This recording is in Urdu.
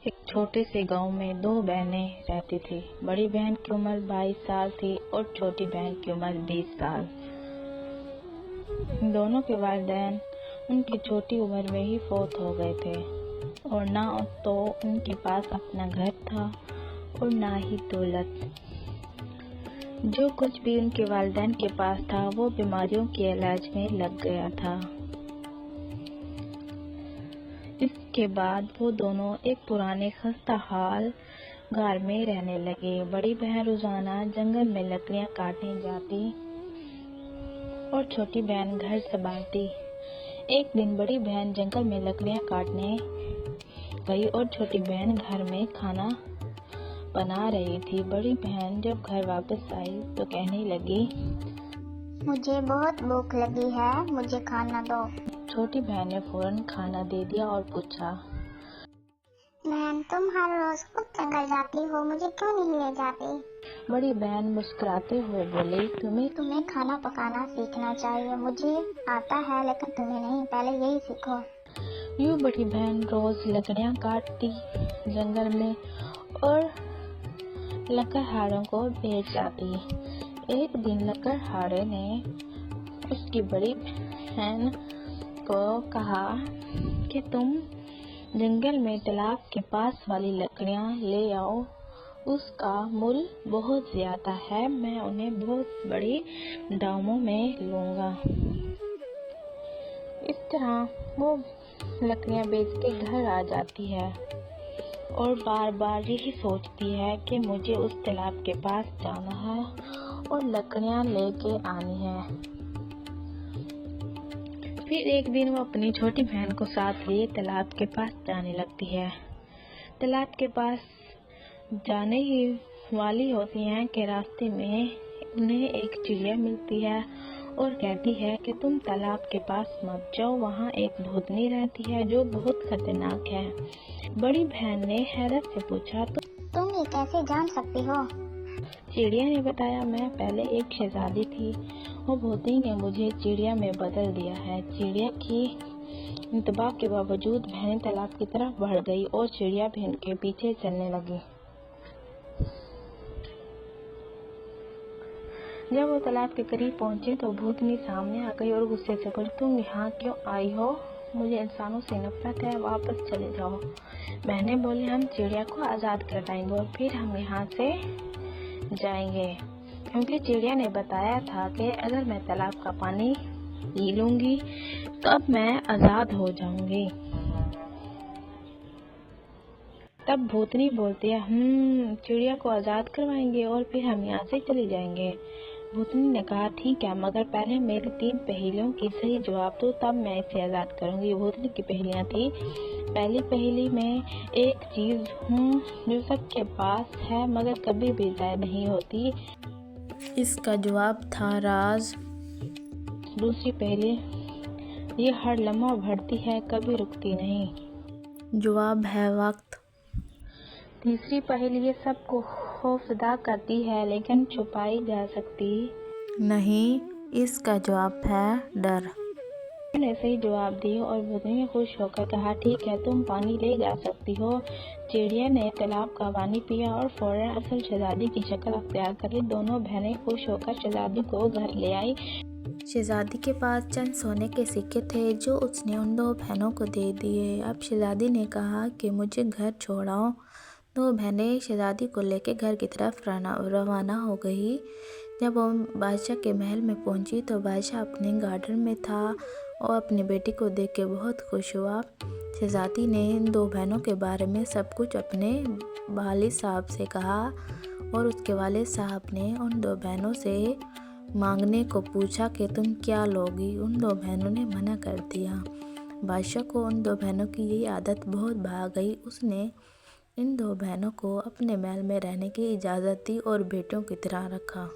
ایک چھوٹے سے گاؤں میں دو بہنیں رہتی تھی۔ بڑی بہن کی عمر 22 سال تھی اور چھوٹی بہن کی عمر 20 سال۔ دونوں کے والدین ان کی چھوٹی عمر میں ہی فوت ہو گئے تھے اور نہ تو ان کے پاس اپنا گھر تھا اور نہ ہی دولت۔ جو کچھ بھی ان کے والدین کے پاس تھا وہ بیماریوں کے علاج میں لگ گیا تھا۔ اس کے بعد وہ دونوں ایک پرانے خستہ حال گھر میں رہنے لگے۔ بڑی بہن روزانہ جنگل میں لکڑیاں کاٹنے جاتی اور چھوٹی بہن گھر سنبھالتی۔ ایک دن بڑی بہن جنگل میں لکڑیاں کاٹنے گئی اور چھوٹی بہن گھر میں کھانا بنا رہی تھی۔ بڑی بہن جب گھر واپس آئی تو کہنے لگی، مجھے بہت بھوک لگی ہے، مجھے کھانا دو۔ چھوٹی بہن نے فوراً کھانا دے دیا اور پوچھا، بہن تم ہر روز خود جنگل جاتی ہو، مجھے کیوں نہیں لے جاتی؟ بڑی بہن مسکراتے ہوئے بولی، تمہیں کھانا پکانا سیکھنا چاہیے، مجھے آتا ہے لیکن تمہیں نہیں، پہلے یہی سیکھو۔ یوں بڑی بہن روز لکڑیاں کاٹتی جنگل میں اور لکڑہاروں کو بیچ آتی۔ ایک دن لکڑہارے نے اس کی بڑی بہن کو کہا کہ تم جنگل میں تالاب کے پاس والی لکڑیاں لے آؤ، اس کا مول بہت زیادہ ہے، میں انہیں بہت بڑے داموں میں لوں گا۔ اس طرح وہ لکڑیاں بیچ کے گھر آ جاتی ہے اور بار بار یہی سوچتی ہے کہ مجھے اس تالاب کے پاس جانا ہے اور لکڑیاں لے کے آنی ہے۔ پھر ایک دن وہ اپنی چھوٹی بہن کو ساتھ لیے تالاب کے پاس جانے لگتی ہے۔ تالاب کے پاس جانے ہی والی ہوتی ہے کہ راستے میں انہیں ایک چڑیا ملتی ہے اور کہتی ہے کہ تم تالاب کے پاس مت جاؤ، وہاں ایک بھوتنی رہتی ہے جو بہت خطرناک ہے۔ بڑی بہن نے حیرت سے پوچھا، تم یہ کیسے جان سکتی ہو؟ چڑیا نے بتایا، میں پہلے ایک شہزادی تھی، وہ بھوتنی نے مجھے چڑیا میں بدل دیا ہے۔ چڑیا کی انتباہ کے باوجود بہنیں تالاب کی طرف بڑھ گئی اور چڑیا بھی ان کے پیچھے چلنے لگی۔ جب وہ تالاب کے قریب پہنچے تو بھوتنی سامنے آ گئی اور غصے سے بولی، تم یہاں کیوں آئی ہو؟ مجھے انسانوں سے نفرت ہے، واپس چلے جاؤ۔ بہنیں بولی، ہم چڑیا کو آزاد کروائیں گے اور پھر ہم یہاں سے جائیں گے، کیونکہ چڑیا نے بتایا تھا کہ اگر میں تالاب کا پانی پی لوں گی تب میں آزاد ہو جاؤں گی۔ تب بھوتنی بولتی ہے، چڑیا کو آزاد کروائیں گے اور پھر ہم یہاں سے چلی جائیں گے۔ بھوتنی نے کہا، ٹھیک ہے، مگر پہلے میری 3 پہیلیوں کی صحیح جواب دو، تب میں اسے آزاد کروں گی۔ بھوتنی کی پہیلیاں تھی، پہلی پہیلی، میں ایک چیز ہوں جو سب کے پاس ہے مگر کبھی بھی ضائع نہیں ہوتی، اس کا جواب تھا راز۔ دوسری پہیلی، یہ ہر لمحہ بڑھتی ہے، کبھی رکتی نہیں، جواب ہے وقت۔ تیسری پہیلی، یہ سب کو خوفزدہ کرتی ہے لیکن چھپائی جا سکتی نہیں، اس کا جواب ہے ڈر۔ نے صحیح جواب دیا اور بھوتنی نے خوش ہو کر کہا، ٹھیک ہے، تم پانی لے جا سکتی ہو۔ چڑیا نے تالاب کا پانی پیا اور فوراً اصل شہزادی کی شکل اختیار کر لی۔ دونوں بہنیں خوش ہو کر شہزادی کو گھر لے آئی۔ شہزادی کے پاس چند سونے کے سکے تھے جو اس نے ان 2 بہنوں کو دے دیے۔ اب شہزادی نے کہا کہ مجھے گھر چھوڑاؤ۔ 2 بہنیں شہزادی کو لے کے گھر کی طرف روانہ ہو گئی۔ جب وہ بادشاہ کے محل میں پہنچی تو بادشاہ اپنے گارڈن میں تھا اور اپنی بیٹی کو دیکھ کے بہت خوش ہوا۔ شہزادی نے ان 2 بہنوں کے بارے میں سب کچھ اپنے والد صاحب سے کہا اور اس کے والد صاحب نے ان 2 بہنوں سے مانگنے کو پوچھا کہ تم کیا لوگی؟ ان 2 بہنوں نے منع کر دیا۔ بادشاہ کو ان 2 بہنوں کی یہ عادت بہت بھا گئی۔ اس نے ان 2 بہنوں کو اپنے محل میں رہنے کی اجازت دی اور بیٹیوں کی طرح رکھا۔